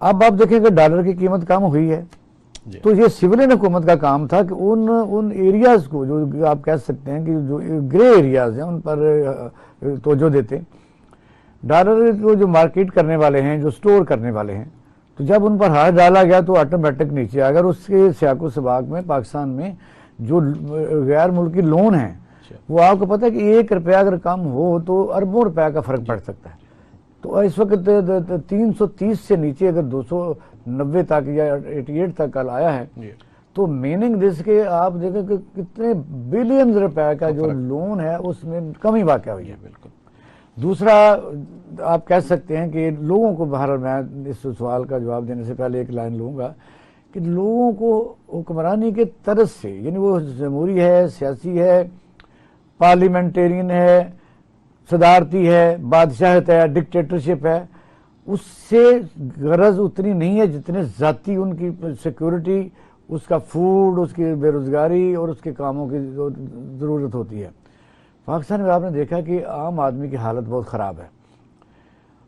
اب آپ دیکھیں کہ ڈالر کی قیمت کم ہوئی ہے تو یہ سولین حکومت کا کام تھا کہ ان ایریاز کو جو آپ کہہ سکتے ہیں کہ جو گرے ایریاز ہیں ان پر توجہ دیتے. ڈالر کو جو مارکیٹ کرنے والے ہیں، جو سٹور کرنے والے ہیں، تو جب ان پر ہاتھ ڈالا گیا تو آٹومیٹک نیچے. اگر اس کے سیاق و سباق میں پاکستان میں جو غیر ملکی لون ہیں وہ آپ کو پتہ ہے کہ 1 روپیہ اگر کم ہو تو اربوں روپے کا فرق پڑ سکتا ہے. تو اس وقت 330 سے نیچے اگر 290 تک یا 88 تک کل آیا ہے تو میننگ دس کے آپ دیکھیں کہ کتنے بلین روپے کا جو لون ہے اس میں کمی واقع ہوئی ہے. بالکل. دوسرا آپ کہہ سکتے ہیں کہ لوگوں کو بہرحال میں اس سوال کا جواب دینے سے پہلے ایک لائن لوں گا کہ لوگوں کو حکمرانی کے طرز سے، یعنی وہ جمہوری ہے، سیاسی ہے، پارلیمنٹیرین ہے، صدارتی ہے، بادشاہت ہے، ڈکٹیٹرشپ ہے، اس سے غرض اتنی نہیں ہے جتنے ذاتی ان کی سیکیورٹی، اس کا فوڈ، اس کی بے روزگاری اور اس کے کاموں کی ضرورت ہوتی ہے. پاکستان میں آپ نے دیکھا کہ عام آدمی کی حالت بہت خراب ہے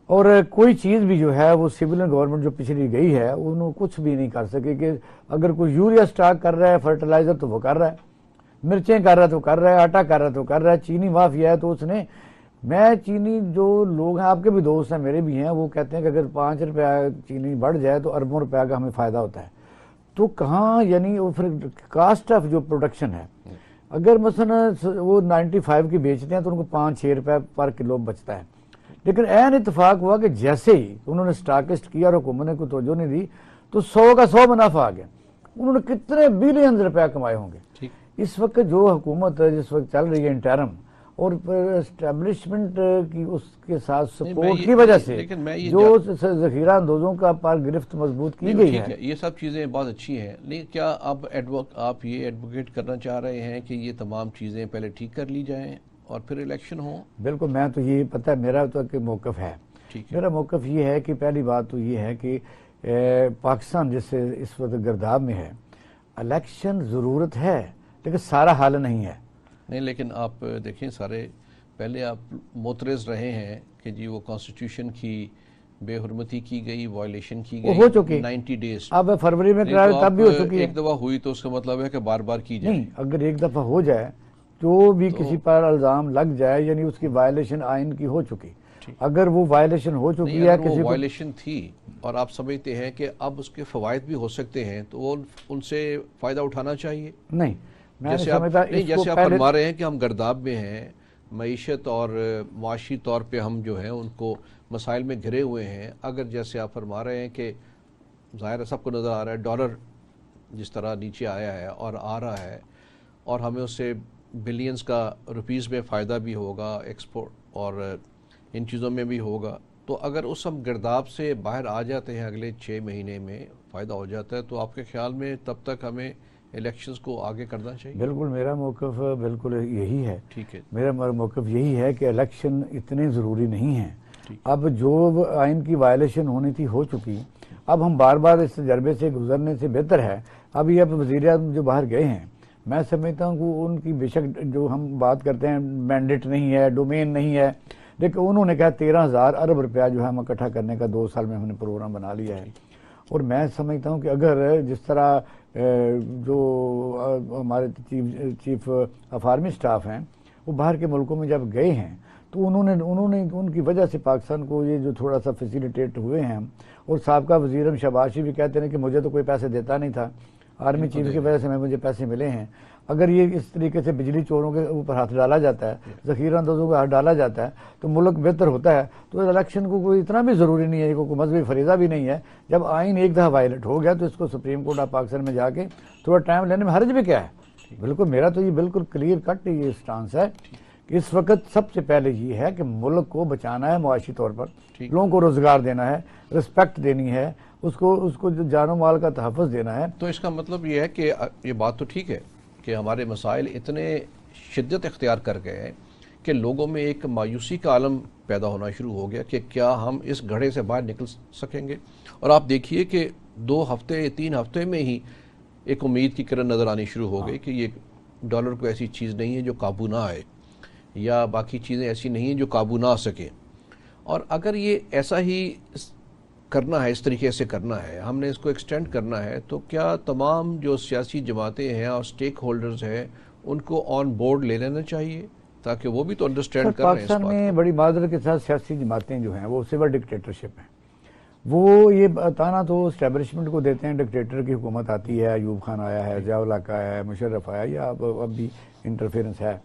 اور کوئی چیز بھی جو ہے وہ سویلین گورنمنٹ جو پچھلی گئی ہے انہوں کچھ بھی نہیں کر سکے. کہ اگر کوئی یوریا سٹاک کر رہا ہے، فرٹیلائزر تو وہ کر رہا ہے، مرچیں کر رہا ہے تو کر رہا ہے، آٹا کر رہا ہے تو کر رہا ہے، چینی مافیا ہے تو اس نے. میں چینی جو لوگ ہیں، آپ کے بھی دوست ہیں، میرے بھی ہیں، وہ کہتے ہیں کہ اگر 5 روپیہ چینی بڑھ جائے تو اربوں روپیہ کا ہمیں فائدہ ہوتا ہے. تو کہاں یعنی پھر کاسٹ آف جو پروڈکشن ہے، اگر مثلا وہ 95 کی بیچتے ہیں تو ان کو 5-6 روپے پر کلو بچتا ہے. لیکن عین اتفاق ہوا کہ جیسے ہی انہوں نے سٹاکسٹ کیا اور حکومت نے کوئی توجہ نہیں دی تو 100 کا 100 منافع آ گیا. انہوں نے کتنے بلین روپے کمائے ہوں گے. اس وقت جو حکومت جس وقت چل رہی ہے انٹرم اور اسٹیبلشمنٹ کی اس کے ساتھ سپورٹ کی وجہ سے جو ذخیرہ اندوزوں کا پر گرفت مضبوط کی گئی ہے، یہ سب چیزیں بہت اچھی ہیں. لیکن کیا اب آپ یہ ایڈوکیٹ کرنا چاہ رہے ہیں کہ یہ تمام چیزیں پہلے ٹھیک کر لی جائیں اور پھر الیکشن ہوں؟ بالکل. میں تو یہ پتہ ہے میرا تو کہ موقف ہے. میرا موقف یہ ہے کہ پہلی بات تو یہ ہے کہ پاکستان جس سے اس وقت گرداب میں ہے، الیکشن ضرورت ہے لیکن سارا حل نہیں ہے. نہیں، لیکن آپ دیکھیں سارے پہلے آپ معترض رہے ہیں کہ جی وہ کانسٹیٹیوشن کی بے حرمتی کی گئی، وائلیشن کی گئی، ہو چکی 90 ڈیز. اب فروری میں قرار تب بھی ہو چکی ہے. ایک دفعہ ہوئی تو اس کا مطلب ہے کہ بار بار کی جائے. نہیں، اگر ایک دفعہ ہو جائے جو بھی کسی پر الزام لگ جائے یعنی اس کی وائلیشن آئین کی ہو چکی. اگر وہ وائلیشن ہو چکی ہے، کسی وائلیشن تھی اور آپ سمجھتے ہیں کہ اب اس کے فوائد بھی ہو سکتے ہیں تو وہ ان سے فائدہ اٹھانا چاہیے. نہیں، جیسے آپ فرما رہے ہیں کہ ہم گرداب میں ہیں، معیشت اور معاشی طور پہ ہم جو ہیں ان کو مسائل میں گھرے ہوئے ہیں. اگر جیسے آپ فرما رہے ہیں کہ ظاہر ہے سب کو نظر آ رہا ہے ڈالر جس طرح نیچے آیا ہے اور آ رہا ہے اور ہمیں اس سے بلینز کا روپیز میں فائدہ بھی ہوگا، ایکسپورٹ اور ان چیزوں میں بھی ہوگا. تو اگر اس ہم گرداب سے باہر آ جاتے ہیں اگلے 6 مہینے میں فائدہ ہو جاتا ہے تو آپ کے خیال میں تب تک ہمیں الیکشنز کو آگے کرنا چاہیے؟ بالکل میرا موقف بالکل یہی ہے. ٹھیک ہے. میرا موقف یہی ہے کہ الیکشن اتنے ضروری نہیں ہیں. اب جو آئین کی وائلیشن ہونی تھی ہو چکی. اب ہم بار بار اس تجربے سے گزرنے سے بہتر ہے. اب یہ وزیر اعظم جو باہر گئے ہیں، میں سمجھتا ہوں کہ ان کی بے شک جو ہم بات کرتے ہیں مینڈیٹ نہیں ہے، ڈومین نہیں ہے، لیکن انہوں نے کہا 13,000 ارب روپیہ جو ہے ہم اکٹھا کرنے کا 2 سال میں ہم نے پروگرام بنا لیا ہے. اور میں سمجھتا ہوں کہ اگر جس طرح جو ہمارے چیف آف آرمی سٹاف ہیں وہ باہر کے ملکوں میں جب گئے ہیں تو انہوں نے ان کی وجہ سے پاکستان کو یہ جو تھوڑا سا فیسیلیٹیٹ ہوئے ہیں. اور سابقہ وزیر اعظم شہباز شریف بھی کہتے ہیں کہ مجھے تو کوئی پیسے دیتا نہیں تھا، آرمی چیف کی وجہ سے مجھے پیسے ملے ہیں. اگر یہ اس طریقے سے بجلی چوروں کے اوپر ہاتھ ڈالا جاتا ہے، ذخیرہ اندوزوں کا ہاتھ ڈالا جاتا ہے تو ملک بہتر ہوتا ہے. تو الیکشن کو کوئی اتنا بھی ضروری نہیں ہے، کوئی مذہبی فریضہ بھی نہیں ہے. جب آئین ایک دفعہ وائلیٹ ہو گیا تو اس کو سپریم کورٹ آف پاکستان میں جا کے تھوڑا ٹائم لینے میں حرج بھی کیا ہے. بالکل میرا تو یہ بالکل کلیئر کٹ یہ سٹانس ہے کہ اس وقت سب سے پہلے یہ ہے کہ ملک کو بچانا ہے، معاشی طور پر لوگوں کو روزگار دینا ہے، رسپیکٹ دینی ہے، اس کو جان و مال کا تحفظ دینا ہے. تو اس کا مطلب یہ ہے کہ یہ بات تو ٹھیک ہے کہ ہمارے مسائل اتنے شدت اختیار کر گئے کہ لوگوں میں ایک مایوسی کا عالم پیدا ہونا شروع ہو گیا کہ کیا ہم اس گھڑے سے باہر نکل سکیں گے. اور آپ دیکھیے کہ 2 ہفتے 3 ہفتے میں ہی ایک امید کی کرن نظر آنی شروع ہو گئی کہ یہ ڈالر کو ایسی چیز نہیں ہے جو قابو نہ آئے، یا باقی چیزیں ایسی نہیں ہیں جو قابو نہ آ سکیں. اور اگر یہ ایسا ہی کرنا ہے, اس طریقے سے کرنا ہے, ہم نے اس کو ایکسٹینڈ کرنا ہے, تو کیا تمام جو سیاسی جماعتیں ہیں اور سٹیک ہولڈرز ہیں ان کو آن بورڈ لے لینا چاہیے تاکہ وہ بھی تو انڈرسٹینڈ کر رہے ہیں اس بات کو. پاکستان میں بڑی معذرت کے ساتھ سیاسی جماعتیں جو ہیں وہ سول ڈکٹیٹرشپ ہیں. وہ یہ بتانا تو اسٹیبلشمنٹ کو دیتے ہیں, ڈکٹیٹر کی حکومت آتی ہے, ایوب خان آیا ہے, ضیاء الحق آیا ہے, مشرف آیا, یا اب بھی انٹرفیرنس ہے.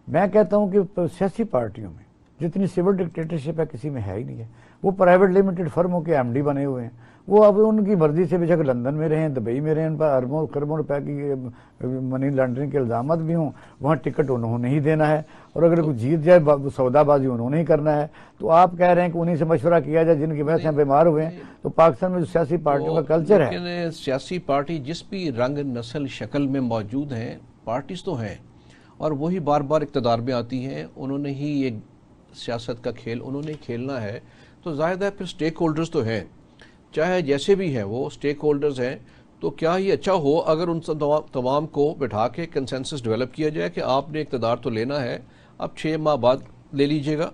میں کہتا ہوں کہ سیاسی پارٹیوں میں جتنی سول ڈکٹیٹرشپ ہے کسی میں ہے ہی نہیں ہے. وہ پرائیویٹ لمیٹڈ فرموں کے ایم ڈی بنے ہوئے ہیں. وہ اب ان کی مرضی سے بے شک لندن میں رہیں, دبئی میں رہیں, ان پر اربوں کروڑوں روپے کی منی لانڈرنگ کے الزامات بھی ہوں, وہاں ٹکٹ انہوں نے ہی دینا ہے, اور اگر کوئی جیت جائے سودا بازی انہوں نے ہی کرنا ہے. تو آپ کہہ رہے ہیں کہ انہیں سے مشورہ کیا جائے جن کی وجہ سے بیمار ہوئے ہیں. تو پاکستان میں جو سیاسی پارٹیوں کا کلچر ہے, لیکن سیاسی پارٹی جس بھی رنگ نسل شکل میں موجود ہیں, پارٹیز تو ہیں اور وہی بار بار اقتدار میں آتی ہیں, انہوں نے ہی یہ سیاست کا کھیل انہوں نے کھیلنا ہے. تو ظاہر ہے پھر سٹیک ہولڈرز تو ہیں, چاہے جیسے بھی ہیں وہ سٹیک ہولڈرز ہیں. تو کیا یہ اچھا ہو اگر ان تمام کو بٹھا کے کنسنسس ڈیولپ کیا جائے کہ آپ نے اقتدار تو لینا ہے, اب 6 ماہ بعد لے لیجئے گا,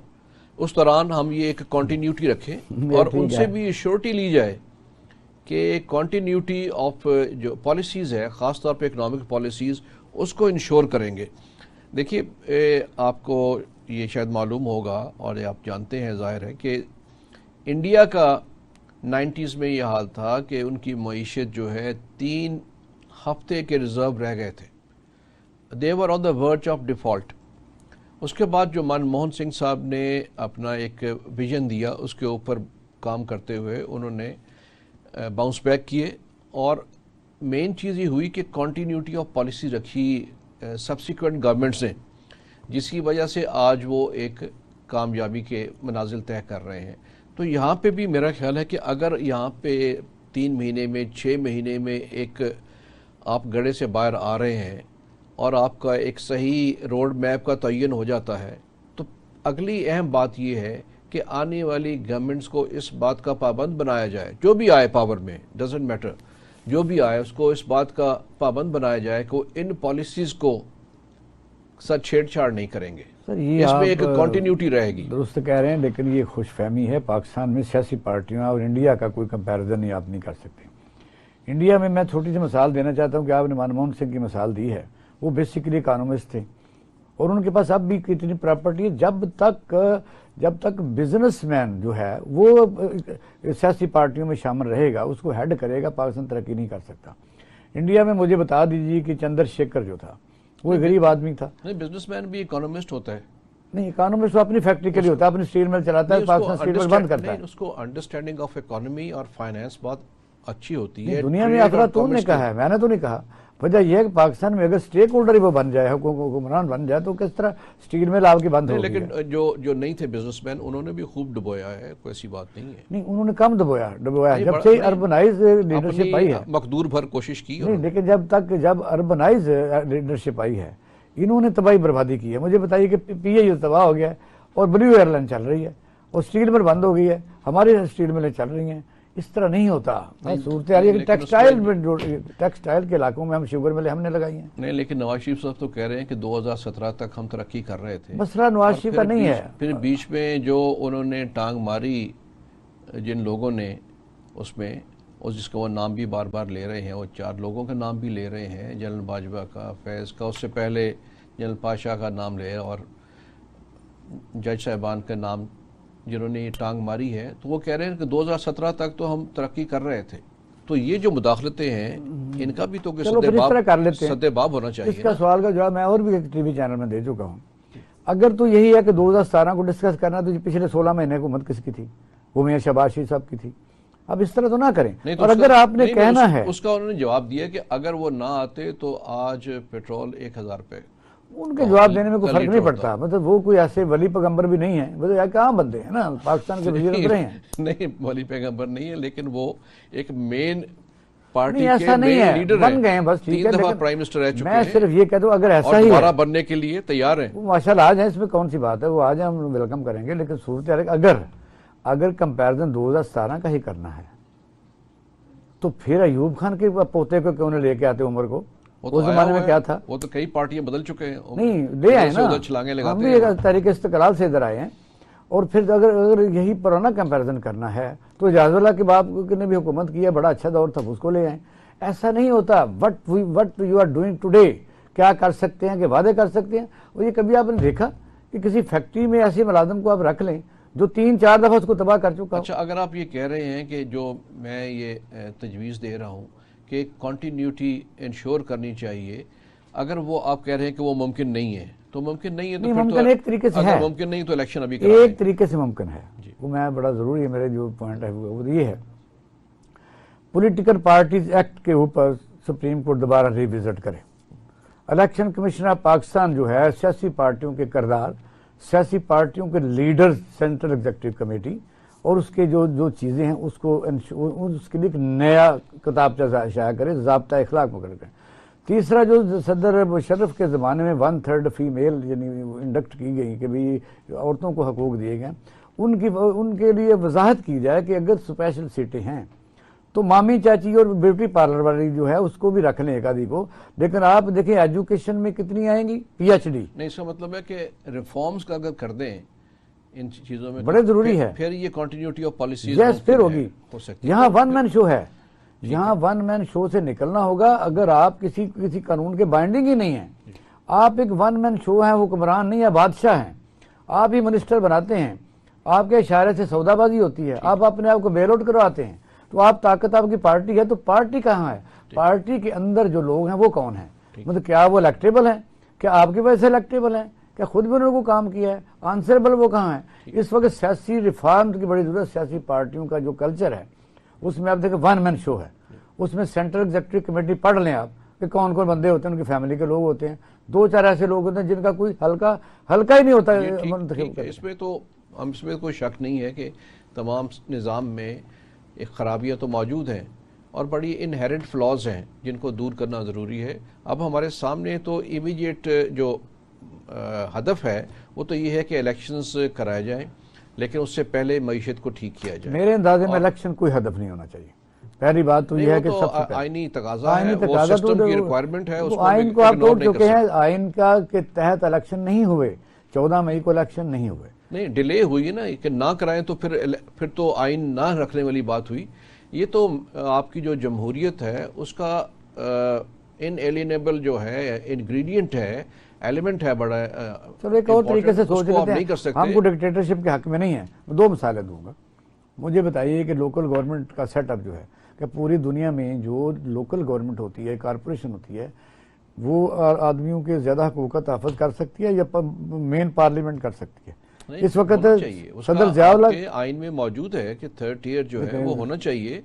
اس دوران ہم یہ ایک کنٹینیوٹی رکھیں اور ان سے بھی ایشورٹی لی جائے کہ کنٹینیوٹی آف جو پالیسیز ہے, خاص طور پہ اکنامک پالیسیز, اس کو انشور کریں گے. دیکھیے آپ کو یہ شاید معلوم ہوگا اور آپ جانتے ہیں ظاہر ہے کہ انڈیا کا 90s میں یہ حال تھا کہ ان کی معیشت جو ہے 3 ہفتے کے ریزرو رہ گئے تھے. they were on the verge of default. اس کے بعد جو منموہن سنگھ صاحب نے اپنا ایک ویژن دیا, اس کے اوپر کام کرتے ہوئے انہوں نے باؤنس بیک کیے, اور مین چیز یہ ہوئی کہ کنٹینیوٹی آف پالیسی رکھی سبسیکوینٹ گورنمنٹس نے, جس کی وجہ سے آج وہ ایک کامیابی کے منازل طے کر رہے ہیں. تو یہاں پہ بھی میرا خیال ہے کہ اگر یہاں پہ 3 مہینے میں 6 مہینے میں ایک آپ گڑھے سے باہر آ رہے ہیں اور آپ کا ایک صحیح روڈ میپ کا تعین ہو جاتا ہے, تو اگلی اہم بات یہ ہے کہ آنے والی گورنمنٹس کو اس بات کا پابند بنایا جائے, جو بھی آئے پاور میں, ڈزنٹ میٹر, جو بھی آئے اس کو اس بات کا پابند بنایا جائے کہ وہ ان پالیسیز کو ساتھ چھیڑ چھاڑ نہیں کریں گے. اس میں ایک کنٹینیوٹی رہے گی. درست کہہ رہے ہیں, لیکن یہ خوش فہمی ہے پاکستان میں سیاسی پارٹیوں اور انڈیا کا کوئی کمپیریزن نہیں آپ نہیں کر سکتے. انڈیا میں چھوٹی سی مثال دینا چاہتا ہوں کہ آپ نے منموہن سنگھ کی مثال دی ہے. وہ بیسیکلی اکانومسٹ تھے اور ان کے پاس اب بھی کتنی پراپرٹی ہے. جب تک بزنس مین جو ہے وہ سیاسی پارٹیوں میں شامل رہے گا, اس کو ہیڈ کرے گا, پاکستان ترقی نہیں کر سکتا. انڈیا میں مجھے بتا دیجیے کہ چندر شیکھر جو تھا وہ ایک غریب آدمی تھا. نہیں, بزنس مین بھی اکانومسٹ ہوتا ہے. نہیں, اکانومسٹ تو اپنی فیکٹری کے لیے ہوتا ہے, اپنی اسٹیل مل چلاتا ہے, پاکستان اسٹیل مل بند کرتا ہے. اس کو انڈرسٹینڈنگ آف اکانومی اور فائنانس بہت اچھی ہوتی ہے. دنیا میں افلاطون نے کہا ہے, میں نے تو نہیں کہا. وجہ یہ ہے کہ پاکستان میں اگر اسٹیک ہولڈر ہی وہ بن جائے, حکمران بن جائے, تو کس طرح اسٹیل مل آپ کی بند ہوگی. لیکن جو نہیں تھے بزنس مین, انہوں نے بھی خوب ڈبویا ہے, کوئی ایسی بات نہیں ہے. نہیں, انہوں نے کم ڈبویا جب سے اربنائز لیڈرشپ آئی ہے, مقدور بھر کوشش کی. نہیں, لیکن جب اربنائز لیڈرشپ آئی ہے, انہوں نے تباہی بربادی کی ہے. مجھے بتائیے کہ پی اے یو تباہ ہو گیا ہے اور بلیو ایئر لائن چل رہی ہے اور اسٹیل مل بند ہو گئی ہے, ہماری اسٹیل ملیں چل رہی ہیں. اس طرح نہیں ہوتا. صورتحال یہ کہ ٹیکسٹائل کے علاقوں میں ہم شوگر ملیں ہم نے لگائی ہیں. نہیں, لیکن نواز شریف صاحب تو کہہ رہے ہیں کہ 2017 تک ہم ترقی کر رہے تھے. مسئلہ نواز شریف کا نہیں ہے. پھر بیچ میں جو انہوں نے ٹانگ ماری جن لوگوں نے اس میں, اور جس کا وہ نام بھی بار بار لے رہے ہیں, وہ 4 لوگوں کا نام بھی لے رہے ہیں, جنرل باجوہ کا, فیض کا, اس سے پہلے جنرل پاشا کا نام لے, اور جج صاحبان کا نام جنہوں نے یہ ٹانگ ماری ہے. تو وہ کہہ رہے ہیں کہ 2017 تک تو ہم ترقی کر رہے تھے. تو یہ جو مداخلتیں ہیں ان کا بھی تو سدے باب ہونا چاہیے. اس کا سوال کا جواب میں اور بھی ایک ٹی وی چینل میں دے چکا ہوں. اگر تو یہی ہے کہ 2017 کو ڈسکس کرنا, تو پچھلے 16 مہینے حکومت کس کی تھی؟ وہ میاں شہباز شریف صاحب کی تھی. اب اس طرح تو نہ کریں. اور اگر آپ نے کہنا ہے, اس کا انہوں نے جواب دیا کہ اگر وہ نہ آتے تو آج پیٹرول 1000 روپے. ان کے جواب دینے میں کوئی فرق نہیں پڑتا. مطلب وہ کوئی ایسے ولی پیغمبر بھی نہیں ہیں, مطلب کہاں بندے ہیں نا, پاکستان کے وزیر اعظم ہیں. نہیں, ولی پیغمبر نہیں ہے, لیکن وہ ایک مین پارٹی کے لیڈر بن گئے ہیں. بس ٹھیک ہے, 3 دفعہ پرائم منسٹر رہ چکے ہیں. میں صرف یہ کہتا ہوں اگر ایسا ہی دوبارہ بننے کے لیے تیار ہیں. وہ ماشاءاللہ آ جائیں, اس میں کون سی بات ہے, وہ آ جائیں, ہم ویلکم کریں گے. لیکن صورتحال اگر کمپیریزن 2017 کا ہی کرنا ہے تو پھر ایوب خان کے پوتے کو کیوں نہ لے کے آتے عمر کو؟ اس زمانے میں کیا تھا؟ وہ تو کئی پارٹیاں بدل چکے ہیں. نہیں, لے آئے نا, ہم بھی تحریک استقلال سے ادھر آئے ہیں اور پھر اگر یہی پرانا کمپیریزن کرنا ہے تو اجاز اللہ کے باپ نے بھی حکومت کی ہے، بڑا اچھا دور تھا، اس کو لے آئیں. ایسا نہیں ہوتا. What you are doing today, کیا کر سکتے ہیں کہ وعدے کر سکتے ہیں. اور یہ کبھی آپ نے دیکھا کہ کسی فیکٹری میں ایسے ملازم کو آپ رکھ لیں جو 3-4 دفعہ اس کو تباہ کر چکا ہو. اچھا، اگر آپ یہ کہہ رہے ہیں کہ جو میں یہ تجویز دے رہا ہوں کہ کنٹینیوٹی انشور کرنی چاہیے، اگر وہ آپ کہہ رہے ہیں کہ وہ ممکن نہیں ہے تو ممکن نہیں ہے تو پھر ممکن ایک طریقے سے ہے، اگر ممکن نہیں تو الیکشن ابھی کرا ایک طریقے سے ممکن ہے. وہ میں بڑا ضروری ہے، میرے جو پوائنٹ ہے وہ یہ ہے، پولیٹیکل پارٹیز ایکٹ کے اوپر سپریم کورٹ دوبارہ ریوزٹ کرے. الیکشن کمیشن آف پاکستان جو ہے سیاسی پارٹیوں کے کردار، سیاسی پارٹیوں کے لیڈرز، سینٹرل ایگزیکٹو کمیٹی اور اس کے جو چیزیں ہیں اس کو اس کے لیے ایک نیا کتابچہ شائع کرے، ضابطہ اخلاق مقرر کرے. تیسرا جو صدر مشرف کے زمانے میں 1/3 فیمیل یعنی انڈکٹ کی گئی کہ بھئی عورتوں کو حقوق دیے گئے، ان کے لیے وضاحت کی جائے کہ اگر اسپیشل سیٹیں ہیں تو مامی چاچی اور بیوٹی پارلر والی جو ہے اس کو بھی رکھ لیں ایک آدھی کو. لیکن آپ دیکھیں ایجوکیشن میں کتنی آئیں گی PhD. نہیں، اس کا مطلب ہے کہ ریفارمز کا اگر کر دیں ان چیزوں میں بڑے ضروری ہے، پھر یہ کنٹینیوٹی آف پالیسیز پھر ہوگی. یہاں ون مین شو ہے، یہاں ون مین شو سے نکلنا ہوگا. اگر آپ کسی قانون کے بائنڈنگ ہی نہیں ہیں، آپ ایک ون مین شو ہیں، حکمران نہیں ہے، بادشاہ ہیں، آپ ہی منسٹر بناتے ہیں، آپ کے اشارے سے سودا بازی ہوتی ہے، آپ اپنے آپ کو بیل آؤٹ کرواتے ہیں، تو آپ طاقت آپ کی پارٹی ہے، تو پارٹی کہاں ہے؟ پارٹی کے اندر جو لوگ ہیں وہ کون ہیں؟ مطلب کیا وہ الیکٹیبل ہیں؟ کیا آپ کی وجہ سے الیکٹیبل ہیں؟ کیا خود بھی انہوں نے کو کام کیا ہے؟ آنسریبل وہ کہاں ہیں؟ اس وقت سیاسی ریفارم کی بڑی ضرورت. سیاسی پارٹیوں کا جو کلچر ہے اس میں آپ دیکھیں ون مین شو ہے. اس میں سینٹرل ایگزیکٹو کمیٹی پڑھ لیں آپ کہ کون کون بندے ہوتے ہیں، ان کی فیملی کے لوگ ہوتے ہیں، 2-4 ایسے لوگ ہوتے ہیں جن کا کوئی ہلکا ہی نہیں ہوتا. اس میں تو اس میں کوئی شک نہیں ہے کہ تمام نظام میں ایک خرابیاں تو موجود ہیں اور بڑی انہیرنٹ فلاز ہیں جن کو دور کرنا ضروری ہے. اب ہمارے سامنے تو امیڈیٹ جو ہدف ہے وہ تو یہ ہے کہ الیکشنز کرائے جائیں، لیکن اس سے پہلے معیشت کو ٹھیک کیا جائے. میرے اندازے میں الیکشن کوئی ہدف نہیں ہونا چاہیے. پہلی بات تو یہ ہے کہ آئینی تقاضا ہے، وہ سسٹم کی ریکوائرمنٹ ہے، آئین کو آپ توڑ چکے ہیں. آئین کا کے تحت الیکشن نہیں ہوئے، 14 مئی کو الیکشن نہیں ہوئے. نہیں، ڈیلے ہوئی نا کہ نہ کرائیں تو پھر تو آئین نہ رکھنے والی بات ہوئی. یہ تو آپ کی جو جمہوریت ہے اس کا انیلینیبل جو ہے انگریڈینٹ ہے، ایلیمنٹ ہے بڑا. چلو ایک اور طریقے سے سوچ لیتے ہیں، ہم کو ڈکٹیٹرشپ کے حق میں نہیں ہیں. 2 مثالیں دوں گا. مجھے بتائیے کہ لوکل گورنمنٹ کا سیٹ اپ جو ہے کہ پوری دنیا میں جو لوکل گورنمنٹ ہوتی ہے، کارپوریشن ہوتی ہے، وہ آدمیوں کے زیادہ حقوق کا تحفظ کر سکتی ہے یا مین پارلیمنٹ کر سکتی ہے؟ اس وقت صدر ضیاء الحق آئین میں موجود ہے کہ 3rd ٹیئر جو ہے وہ ہونا چاہیے.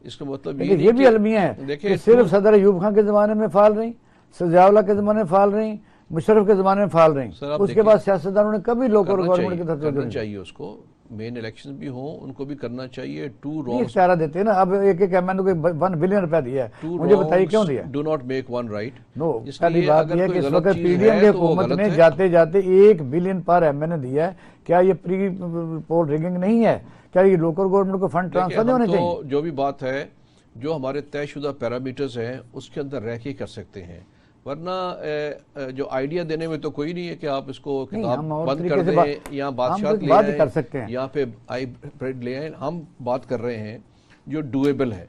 اس کا مطلب یہ بھی المیہ ہے کہ صرف صدر ایوب خان کے زمانے میں فعال رہی، ضیاء الحق کے زمانے میں فعال رہی، مشرف کے زمانے میں فعال رہی. اس کے بعد سیاستدانوں نے کبھی لوکل گورنمنٹ کے تحت کرنا چاہیے. اس کو مین الیکشن بھی ہوں ان کو بھی کرنا چاہیے. اشارہ دیتے ہیں نا. اب ایک ایم این کو 1 بلین روپیہ دیا ہے، مجھے بتائیے کیوں دیا؟ Do not make one right. No, پہلی بات یہ ہے کہ اس وقت پی ڈی ایم کی حکومت نے جاتے 1 بلین پر ایم این دیا ہے. کیا یہ پری پول ریگنگ نہیں ہے؟ کیا یہ لوکل گورنمنٹ کو فنڈ ٹرانسفر نہیں ہونے چاہیے؟ جو بھی بات ہے، جو ہمارے طے شدہ پیرامیٹرز ہیں اس کے اندر رہ کے کر سکتے ہیں، ورنہ جو آئیڈیا دینے میں تو کوئی نہیں ہے کہ آپ اس کو کتاب بند کر دیں یا بادشاہت لے آئیں، یہاں پہ ہائیبرڈ لے آئیں. ہم بات کر رہے ہیں جو ڈویبل ہے.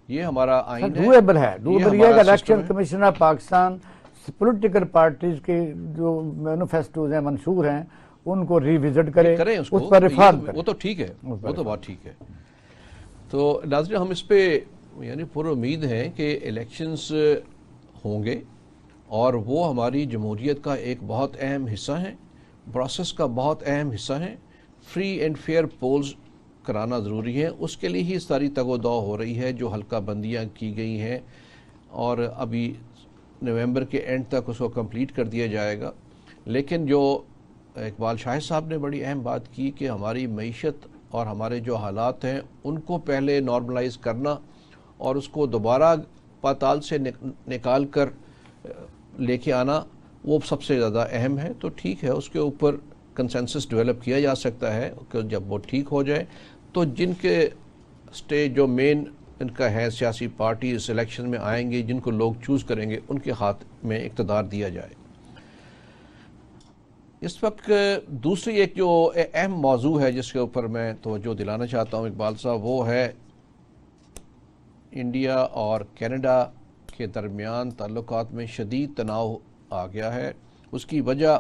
یہ ہمارا آئین ہے، ڈویبل ہے. ڈویبل یہ کہ election commission of Pakistan political parties کے جو مینیفیسٹوز ہیں، منشور ہیں، ان کو ریوزٹ کریں، اس پر ریفارم کریں. وہ تو ٹھیک ہے، وہ تو بات ٹھیک ہے. تو ناظرین، ہم اس پہ یعنی پر امید ہیں کہ الیکشنز ہوں گے اور وہ ہماری جمہوریت کا ایک بہت اہم حصہ ہیں، پروسیس کا بہت اہم حصہ ہیں. فری اینڈ فیئر پولز کرانا ضروری ہے. اس کے لیے ہی ساری تگ و دو ہو رہی ہے، جو حلقہ بندیاں کی گئی ہیں اور ابھی نومبر کے اینڈ تک اس کو کمپلیٹ کر دیا جائے گا. لیکن جو اقبال شاہد صاحب نے بڑی اہم بات کی کہ ہماری معیشت اور ہمارے جو حالات ہیں ان کو پہلے نارملائز کرنا اور اس کو دوبارہ پاتال سے نکال کر لے کے آنا، وہ سب سے زیادہ اہم ہے. تو ٹھیک ہے، اس کے اوپر کنسنسس ڈیولپ کیا جا سکتا ہے کہ جب وہ ٹھیک ہو جائے تو جن کے سٹیج جو مین ان کا ہے سیاسی پارٹی اس الیکشن میں آئیں گے، جن کو لوگ چوز کریں گے، ان کے ہاتھ میں اقتدار دیا جائے. اس وقت دوسری ایک جو اہم موضوع ہے جس کے اوپر میں توجہ دلانا چاہتا ہوں اقبال صاحب، وہ ہے انڈیا اور کینیڈا کے درمیان تعلقات میں شدید تناؤ آ گیا ہے۔ اس کی وجہ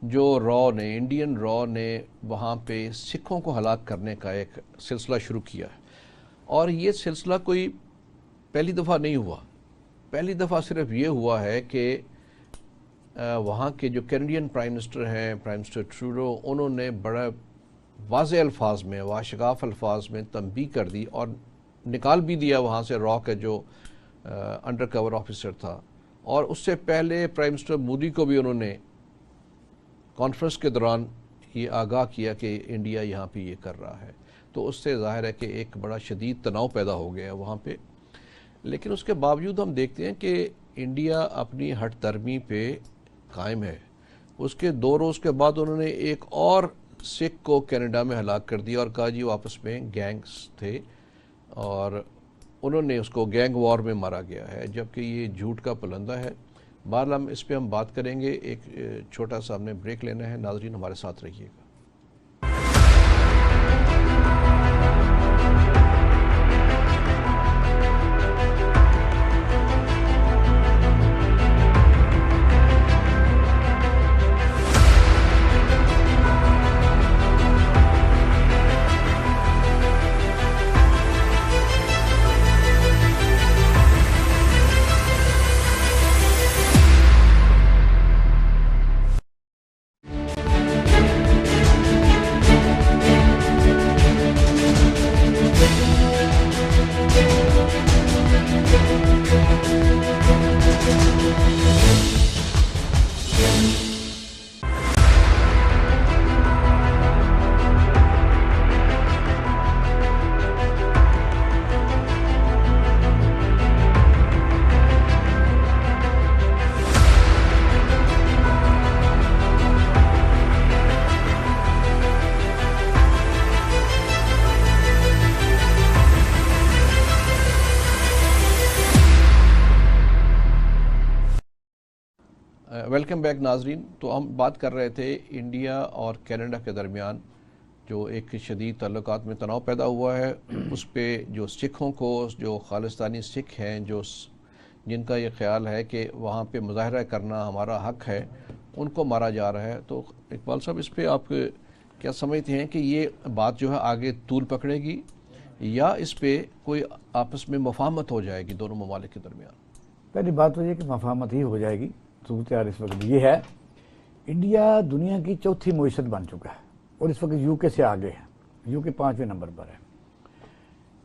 جو انڈین را نے وہاں پہ سکھوں کو ہلاک کرنے کا ایک سلسلہ شروع کیا ہے، اور یہ سلسلہ کوئی پہلی دفعہ نہیں ہوا۔ پہلی دفعہ صرف یہ ہوا ہے کہ وہاں کے جو کینیڈین پرائم منسٹر ہیں، پرائم منسٹر ٹروڈو، انہوں نے بڑا واضح الفاظ میں، واشگاف الفاظ میں تنبیہ کر دی اور نکال بھی دیا وہاں سے را کا جو انڈر کور آفیسر تھا۔ اور اس سے پہلے پرائم منسٹر مودی کو بھی انہوں نے کانفرنس کے دوران یہ آگاہ کیا کہ انڈیا یہاں پہ یہ کر رہا ہے، تو اس سے ظاہر ہے کہ ایک بڑا شدید تناؤ پیدا ہو گیا ہے وہاں پہ۔ لیکن اس کے باوجود ہم دیکھتے ہیں کہ انڈیا اپنی ہٹ درمی پہ قائم ہے۔ اس کے 2 روز کے بعد انہوں نے ایک اور سکھ کو کینیڈا میں ہلاک کر دیا اور کہا جی وہ آپس میں گینگز تھے، اور انہوں نے اس کو گینگ وار میں مارا گیا ہے، جبکہ یہ جھوٹ کا پلندہ ہے۔ بہرحال اس پہ ہم بات کریں گے، ایک چھوٹا سا ہم نے بریک لینا ہے۔ ناظرین ہمارے ساتھ رہیے گا۔ ویلکم بیک ناظرین۔ تو ہم بات کر رہے تھے انڈیا اور کینیڈا کے درمیان جو ایک شدید تعلقات میں تناؤ پیدا ہوا ہے، اس پہ جو سکھوں کو، جو خالصتانی سکھ ہیں، جن کا یہ خیال ہے کہ وہاں پہ مظاہرہ کرنا ہمارا حق ہے، ان کو مارا جا رہا ہے۔ تو اقبال صاحب، اس پہ آپ کیا سمجھتے ہیں کہ یہ بات جو ہے آگے طول پکڑے گی یا اس پہ کوئی آپس میں مفاہمت ہو جائے گی دونوں ممالک کے درمیان؟ پہلی بات تو یہ کہ مفاہمت ہی ہو جائے گی۔ صورتحال اس وقت یہ ہے، انڈیا دنیا کی 4تھی معیشت بن چکا ہے اور اس وقت یو کے سے آگے ہے، یو کے 5ویں نمبر پر ہے۔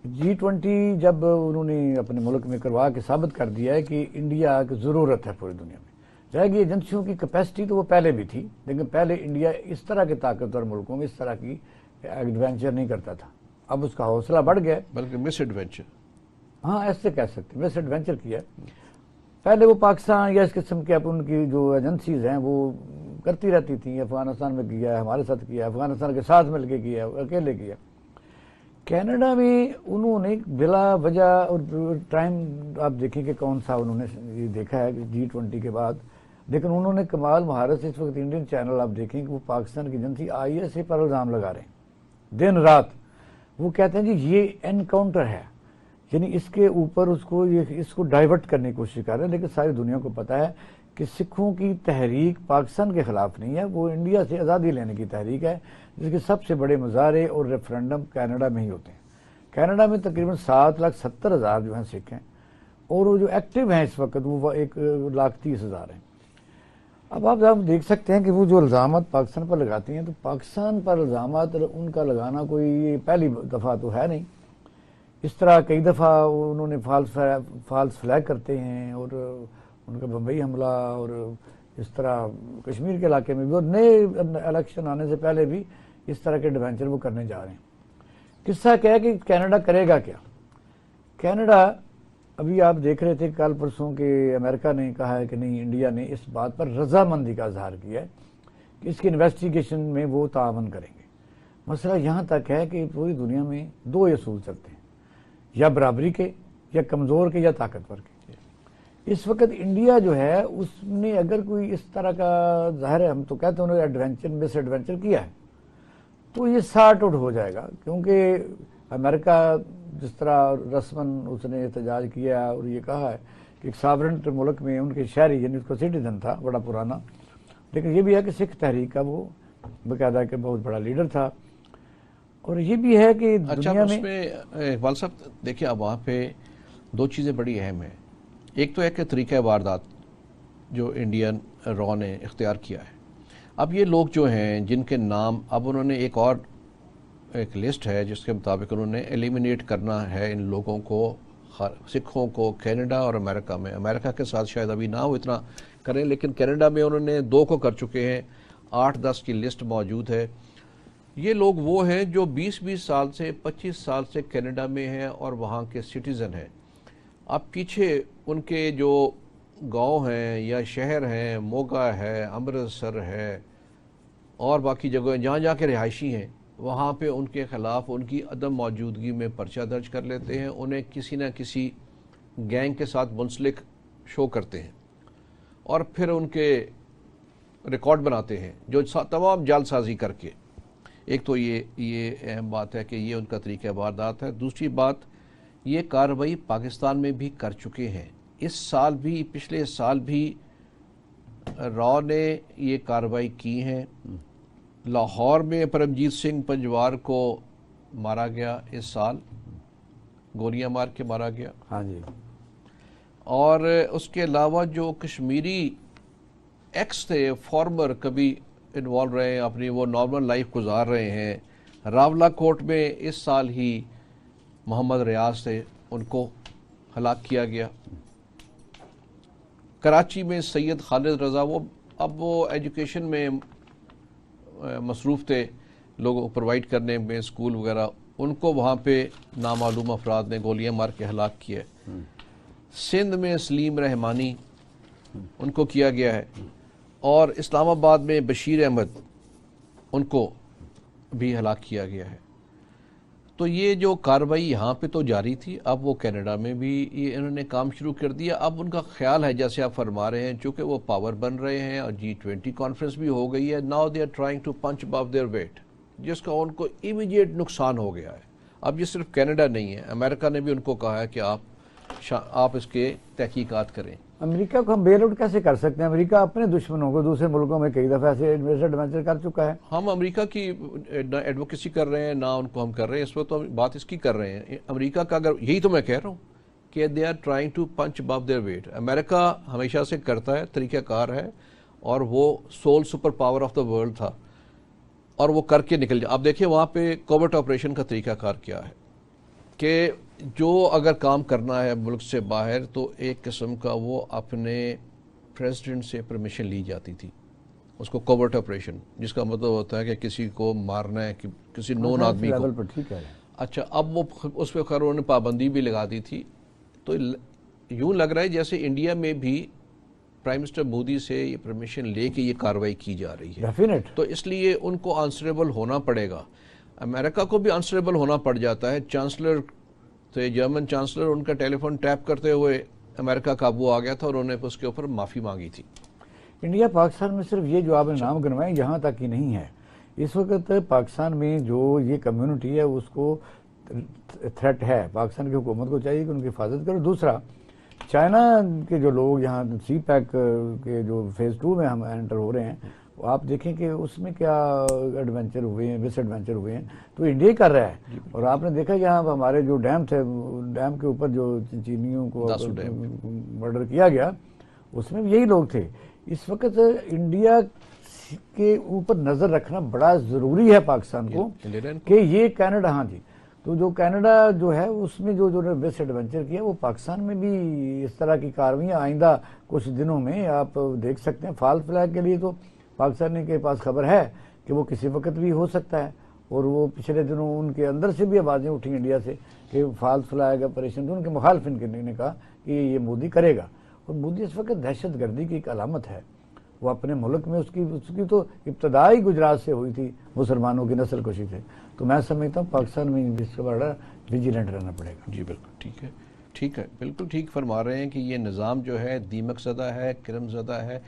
G20 جب انہوں نے اپنے ملک میں کروا کے ثابت کر دیا ہے کہ انڈیا کی ضرورت ہے پوری دنیا میں، رہ گئی ایجنسیوں کی کیپیسٹی تو وہ پہلے بھی تھی، لیکن پہلے انڈیا اس طرح کے طاقتور ملکوں میں اس طرح کی ایڈوینچر نہیں کرتا تھا۔ اب اس کا حوصلہ بڑھ گیا، بلکہ مس ایڈوینچر، ہاں ایسے کہہ سکتے ہیں، مس ایڈوینچر کیا۔ پہلے وہ پاکستان یا اس قسم کے ان کی جو ایجنسیز ہیں وہ کرتی رہتی تھیں، افغانستان میں کیا ہے، ہمارے ساتھ کیا ہے، افغانستان کے ساتھ مل کے کیا ہے، اکیلے کیا۔ کینیڈا میں انہوں نے بلا وجہ، اور ٹائم آپ دیکھیں کہ کون سا انہوں نے یہ دیکھا ہے G20 کے بعد، لیکن انہوں نے کمال مہارت سے اس وقت انڈین چینل آپ دیکھیں کہ وہ پاکستان کی ایجنسی ISA پر الزام لگا رہے ہیں دن رات۔ وہ کہتے ہیں جی یہ انکاؤنٹر ہے، یعنی اس کے اوپر اس کو ڈائیورٹ کرنے کی کوشش کر رہے ہیں، لیکن ساری دنیا کو پتہ ہے کہ سکھوں کی تحریک پاکستان کے خلاف نہیں ہے، وہ انڈیا سے آزادی لینے کی تحریک ہے، جس کے سب سے بڑے مظاہرے اور ریفرنڈم کینیڈا میں ہی ہوتے ہیں۔ کینیڈا میں تقریباً 7,70,000 جو ہیں سکھ ہیں، اور وہ جو ایکٹیو ہیں اس وقت وہ 1,30,000 ہیں۔ اب آپ دیکھ سکتے ہیں کہ وہ جو الزامات پاکستان پر لگاتے ہیں، تو پاکستان پر الزامات ان کا لگانا کوئی پہلی دفعہ تو ہے نہیں۔ اس طرح کئی دفعہ انہوں نے فالس فلیگ کرتے ہیں، اور ان کا بمبئی حملہ، اور اس طرح کشمیر کے علاقے میں بھی، اور نئے الیکشن آنے سے پہلے بھی اس طرح کے ایڈوینچر وہ کرنے جا رہے ہیں۔ قصہ کیا ہے کہ کینیڈا کرے گا کیا؟ کینیڈا ابھی آپ دیکھ رہے تھے کل پرسوں کہ امریکہ نے کہا ہے کہ نہیں، انڈیا نے اس بات پر رضامندی کا اظہار کیا ہے کہ اس کی انویسٹیگیشن میں وہ تعاون کریں گے۔ مسئلہ یہاں تک ہے کہ پوری دنیا میں 2 اصول چلتے ہیں، یا برابری کے، یا کمزور کے، یا طاقتور کے۔ اس وقت انڈیا جو ہے اس نے اگر کوئی اس طرح کا ظاہر ہے ہم تو کہتے ہیں انہوں نے ایڈونچر مس ایڈونچر کیا ہے تو یہ سارٹ آؤٹ ہو جائے گا، کیونکہ امریکہ جس طرح رسماً اس نے احتجاج کیا اور یہ کہا ہے کہ ایک ساورنٹ ملک میں ان کے شہری یعنی اس کا سٹیزن تھا بڑا پرانا، لیکن یہ بھی ہے کہ سکھ تحریک کا وہ باقاعدہ کہ بہت بڑا لیڈر تھا، اور یہ بھی ہے کہ دنیا اس میں اقبال صاحب دیکھیں اب وہاں پہ دو چیزیں بڑی اہم ہیں. ایک تو ہے کہ طریقہ واردات جو انڈین را نے اختیار کیا ہے. اب یہ لوگ جو ہیں جن کے نام اب انہوں نے ایک لسٹ ہے جس کے مطابق انہوں نے ایلیمینیٹ کرنا ہے ان لوگوں کو، سکھوں کو کینیڈا اور امریکہ میں. امریکہ کے ساتھ شاید ابھی نہ ہو اتنا کریں، لیکن کینیڈا میں انہوں نے 2 کو کر چکے ہیں، 8-10 کی لسٹ موجود ہے. یہ لوگ وہ ہیں جو 20 سال سے 25 سال سے کینیڈا میں ہیں اور وہاں کے سٹیزن ہیں. اب پیچھے ان کے جو گاؤں ہیں یا شہر ہیں، موگا ہے، امرتسر ہے اور باقی جگہیں جہاں جہاں کے رہائشی ہیں، وہاں پہ ان کے خلاف ان کی عدم موجودگی میں پرچہ درج کر لیتے ہیں، انہیں کسی نہ کسی گینگ کے ساتھ منسلک شو کرتے ہیں اور پھر ان کے ریکارڈ بناتے ہیں جو تمام جعل سازی کر کے. ایک تو یہ اہم بات ہے کہ یہ ان کا طریقہ واردات ہے. دوسری بات یہ کارروائی پاکستان میں بھی کر چکے ہیں. اس سال بھی، پچھلے سال بھی را نے یہ کارروائی کی ہیں. لاہور میں پرمجیت سنگھ پنجوار کو مارا گیا، اس سال گولیاں مار کے مارا گیا. ہاں جی. اور اس کے علاوہ جو کشمیری ایکس تھے، فارمر کبھی انوالو رہے ہیں، اپنی وہ نارمل لائف گزار رہے ہیں. راولہ کوٹ میں اس سال ہی محمد ریاض تھے، ان کو ہلاک کیا گیا. کراچی میں سید خالد رضا، اب وہ ایجوکیشن میں مصروف تھے، لوگوں کو پرووائڈ کرنے میں، اسکول وغیرہ، ان کو وہاں پہ نامعلوم افراد نے گولیاں مار کے ہلاک کیا. سندھ میں سلیم رحمانی، ان کو کیا گیا ہے. اور اسلام آباد میں بشیر احمد، ان کو بھی ہلاک کیا گیا ہے. تو یہ جو کارروائی یہاں پہ تو جاری تھی، اب وہ کینیڈا میں بھی یہ انہوں نے کام شروع کر دیا. اب ان کا خیال ہے جیسے آپ فرما رہے ہیں، چونکہ وہ پاور بن رہے ہیں اور G20 کانفرنس بھی ہو گئی ہے. Now they are trying to punch above their weight, جس کا ان کو امیڈیٹ نقصان ہو گیا ہے. اب یہ صرف کینیڈا نہیں ہے، امریکہ نے بھی ان کو کہا ہے کہ آپ اس کے تحقیقات کریں. امریکہ کو ہم بیل آؤٹ کیسے کر سکتے ہیں؟ امریکہ اپنے دشمنوں کو دوسرے ملکوں میں کئی دفعہ ایسے ایڈونچر کر چکا ہے. ہم امریکہ کی نہ ایڈوکیسی کر رہے ہیں، نہ ان کو ہم کر رہے ہیں. اس وقت تو بات اس کی کر رہے ہیں امریکہ کا. اگر یہی تو میں کہہ رہا ہوں کہ they are trying to punch above their weight. امریکہ ہمیشہ سے کرتا ہے، طریقہ کار ہے، اور وہ sole super power of the world تھا اور وہ کر کے نکل جائے. اب دیکھیں وہاں پہ کوورٹ آپریشن کا طریقہ کار کیا ہے کہ جو اگر کام کرنا ہے ملک سے باہر تو ایک قسم کا وہ اپنے پریزیڈنٹ سے پرمیشن لی جاتی تھی، اس کو کوورٹ آپریشن، جس کا مطلب ہوتا ہے کہ کسی کو مارنا ہے، کسی نون آدمی کو. ٹھیک ہے. اچھا، اب وہ اس پہ خیر انہوں نے پابندی بھی لگا دی تھی. تو یوں لگ رہا ہے جیسے انڈیا میں بھی پرائم منسٹر مودی سے یہ پرمیشن لے کے یہ کارروائی کی جا رہی ہے. ڈیفینیٹ. تو اس لیے ان کو آنسریبل ہونا پڑے گا. امریکہ کو بھی آنسریبل ہونا پڑ جاتا ہے. چانسلر تھے، جرمن چانسلر، ان کا ٹیلی فون ٹیپ کرتے ہوئے امریکہ قابو آ گیا تھا اور انہوں نے اس کے اوپر معافی مانگی تھی. انڈیا پاکستان میں صرف یہ جو آپ نے نام گنوائے یہاں تک ہی نہیں ہے. اس وقت پاکستان میں جو یہ کمیونٹی ہے اس کو تھریٹ ہے. پاکستان کی حکومت کو چاہیے کہ ان کی حفاظت کرے. دوسرا، چائنا کے جو لوگ یہاں سی پیک کے جو فیز 2 میں ہم انٹر ہو رہے ہیں، آپ دیکھیں کہ اس میں کیا ایڈونچر ہوئے ہیں، ڈس ایڈونچر ہوئے ہیں، تو انڈیا ہی کر رہا ہے. اور آپ نے دیکھا یہاں ہمارے جو ڈیم تھے، ڈیم کے اوپر جو چینیوں کو مرڈر کیا گیا، اس میں بھی یہی لوگ تھے. اس وقت انڈیا کے اوپر نظر رکھنا بڑا ضروری ہے پاکستان کو کہ یہ کینیڈا، ہاں جی، تو جو کینیڈا جو ہے اس میں جو ڈس ایڈونچر کیا، وہ پاکستان میں بھی اس طرح کی کاروائیاں آئندہ کچھ دنوں میں آپ دیکھ سکتے ہیں. فال فلیگ کے لیے تو پاکستانی کے پاس خبر ہے کہ وہ کسی وقت بھی ہو سکتا ہے، اور وہ پچھلے دنوں ان کے اندر سے بھی آوازیں اٹھیں انڈیا سے کہ فال فلیگ آپریشن، تو ان کے مخالفین نے کہا کہ یہ مودی کرے گا. اور مودی اس وقت دہشت گردی کی ایک علامت ہے. وہ اپنے ملک میں اس کی تو ابتدائی گجرات سے ہوئی تھی، مسلمانوں کی نسل کشی سے. تو میں سمجھتا ہوں پاکستان میں اس کا بڑا ویجیلنٹ رہنا پڑے گا. جی بالکل ٹھیک ہے. ٹھیک ہے، بالکل ٹھیک فرما رہے ہیں کہ یہ نظام جو ہے دیمک زدہ ہے، کرم زدہ ہے،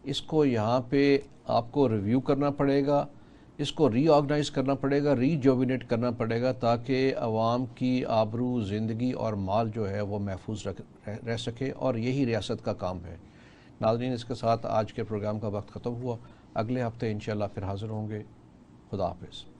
اس کو یہاں پہ آپ کو ریویو کرنا پڑے گا، اس کو ری آرگنائز کرنا پڑے گا، ری جوبینیٹ کرنا پڑے گا، تاکہ عوام کی آبرو، زندگی اور مال جو ہے وہ محفوظ رہ سکے، اور یہی ریاست کا کام ہے۔ ناظرین، اس کے ساتھ آج کے پروگرام کا وقت ختم ہوا، اگلے ہفتے انشاءاللہ پھر حاضر ہوں گے۔ خدا حافظ۔